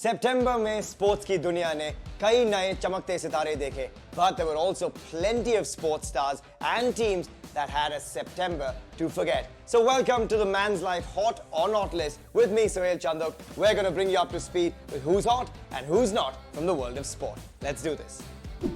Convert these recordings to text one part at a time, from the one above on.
सितंबर में स्पोर्ट्स की दुनिया ने कई नए चमकते सितारे देखे, but there were also plenty of sports stars and teams that had a September to forget. So welcome to the Man's Life Hot or Not list with me, Suhail Chandhok. We're going to bring you up to speed with who's hot and who's not from the world of sport. Let's do this.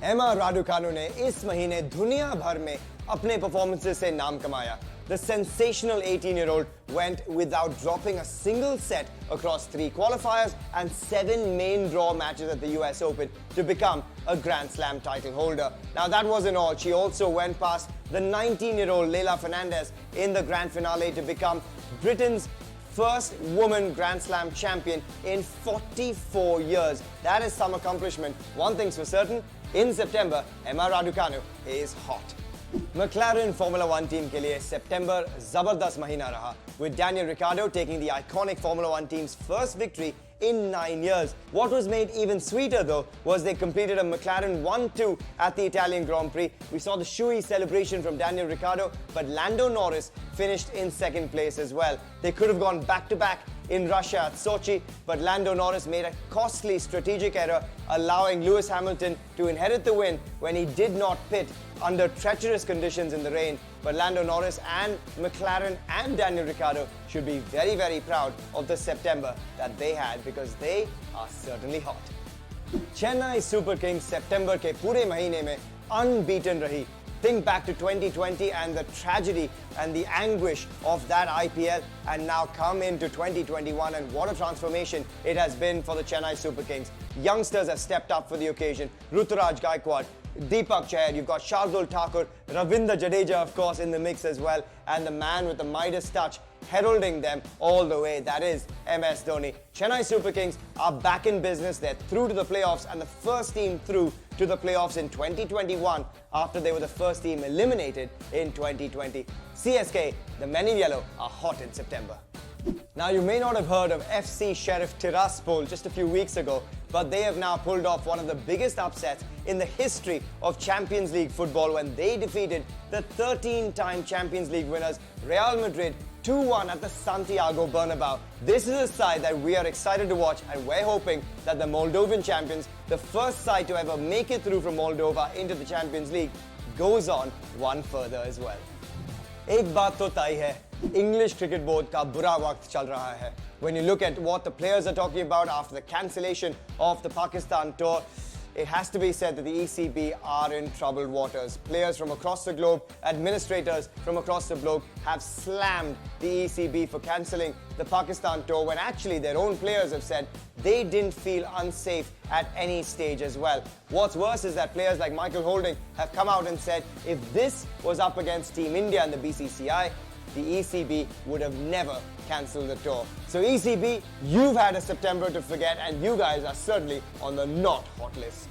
RADUCANU ने इस महीने दुनिया भर में अपने performances से नाम कमाया. The sensational 18-year-old went without dropping a single set across 3 qualifiers and 7 main draw matches at the US Open to become a Grand Slam title holder. Now that wasn't all. She also went past the 19-year-old Leila Fernandez in the grand finale to become Britain's first woman Grand Slam champion in 44 years. That is some accomplishment. One thing's for certain, in September, RADUCANU is hot. McLaren Formula 1 team के लिए September जबरदस्त महीना रहा, with Daniel Ricciardo taking the iconic Formula 1 team's first victory in 9 years. What was made even sweeter though was they completed a McLaren 1-2 at the Italian Grand Prix. We saw the shoey celebration from Daniel Ricciardo, but Lando Norris finished in second place as well. They could have gone back-to-back in Russia at Sochi, but Lando Norris made a costly strategic error, allowing Lewis Hamilton to inherit the win when he did not pit under treacherous conditions in the rain. But Lando Norris and McLaren and Daniel Ricciardo should be very, very proud of the September that they had, because they are certainly hot. Chennai Super Kings September के पूरे महीने में unbeaten रही. Think back to 2020 and the tragedy and the anguish of that IPL, and now come into 2021, and what a transformation it has been for the Chennai Super Kings. Youngsters have stepped up for the occasion. Ruturaj Gaikwad, Deepak Chahar, you've got Shardul Thakur, Ravindra Jadeja of course in the mix as well, and the man with the Midas touch heralding them all the way, that is MS Dhoni. Chennai Super Kings are back in business. They're through to the playoffs and the first team through to the playoffs in 2021 after they were the first team eliminated in 2020. CSK, the men in yellow, are hot in September. Now you may not have heard of FC Sheriff Tiraspol just a few weeks ago, but they have now pulled off one of the biggest upsets in the history of Champions League football when they defeated the 13-time Champions League winners Real Madrid 2-1 at the Santiago Bernabeu. This is a side that we are excited to watch, and we're hoping that the Moldovan champions, the first side to ever make it through from Moldova into the Champions League, goes on one further as well. एक बात तो तय है, English Cricket Board का बुरा वक्त चल रहा है. When you look at what the players are talking about after the cancellation of the Pakistan tour, it has to be said that the ECB are in troubled waters. Players from across the globe, administrators from across the globe have slammed the ECB for cancelling the Pakistan tour, when actually their own players have said they didn't feel unsafe at any stage as well. What's worse is that players like Michael Holding have come out and said if this was up against Team India and the BCCI, the ECB would have never cancelled the tour. So ECB, you've had a September to forget, and you guys are certainly on the not hot list.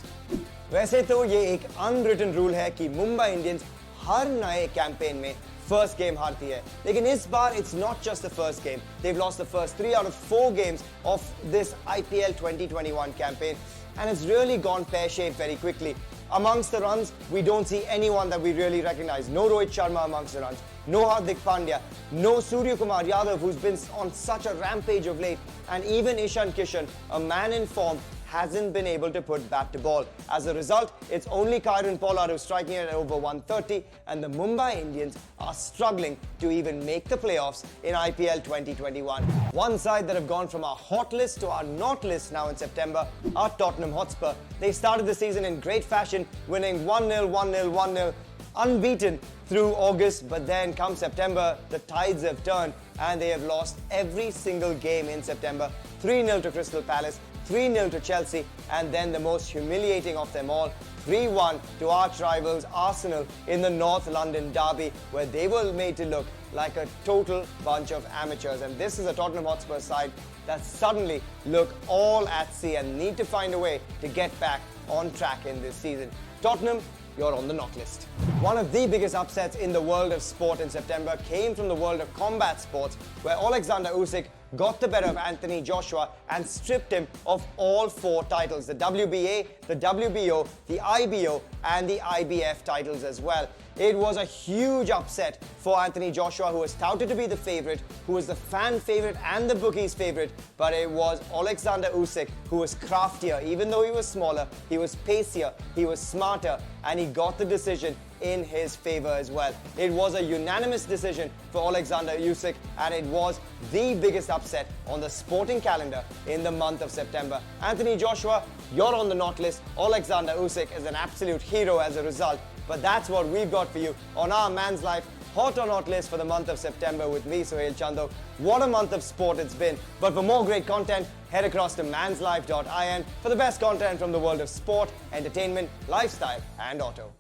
वैसे तो ये एक unwritten rule है कि Mumbai Indians हर नए campaign में first game हारती है. लेकिन इस बार it's not just the first game. They've lost the first 3 out of 4 games of this IPL 2021 campaign, and it's really gone pear-shaped very quickly. Amongst the runs, we don't see anyone that we really recognize. No Rohit Sharma amongst the runs. No Hardik Pandya. No Surya Kumar Yadav, who's been on such a rampage of late. And even Ishan Kishan, a man in form, hasn't been able to put bat to ball. As a result, it's only Kieron Pollard who's striking at over 130, and the Mumbai Indians are struggling to even make the playoffs in IPL 2021. One side that have gone from our hot list to our not list now in September are Tottenham Hotspur. They started the season in great fashion, winning 1-0, 1-0, 1-0, unbeaten through August, but then come September, the tides have turned and they have lost every single game in September. 3-0 to Crystal Palace, 3-0 to Chelsea, and then the most humiliating of them all, 3-1 to arch rivals Arsenal in the North London derby, where they were made to look like a total bunch of amateurs. And this is a Tottenham Hotspur side that suddenly look all at sea and need to find a way to get back on track in this season. Tottenham, you're on the not list. One of the biggest upsets in the world of sport in September came from the world of combat sports, where Alexander Usyk got the better of Anthony Joshua and stripped him of all 4 titles, the WBA, the WBO, the IBO and the IBF titles as well. It was a huge upset for Anthony Joshua, who was touted to be the favorite, who was the fan favorite and the bookies favorite, but it was Alexander Usyk who was craftier. Even though he was smaller, he was pacier, he was smarter, and he got the decision in his favor as well. It was a unanimous decision for Alexander Usyk, and it was the biggest upset on the sporting calendar in the month of September. Anthony Joshua, you're on the not list. Alexander Usyk is an absolute hero as a result. But that's what we've got for you on our Man's Life Hot or Not list for the month of September with me, Suhail Chandhok. What a month of sport it's been. But for more great content, head across to manslife.in for the best content from the world of sport, entertainment, lifestyle and auto.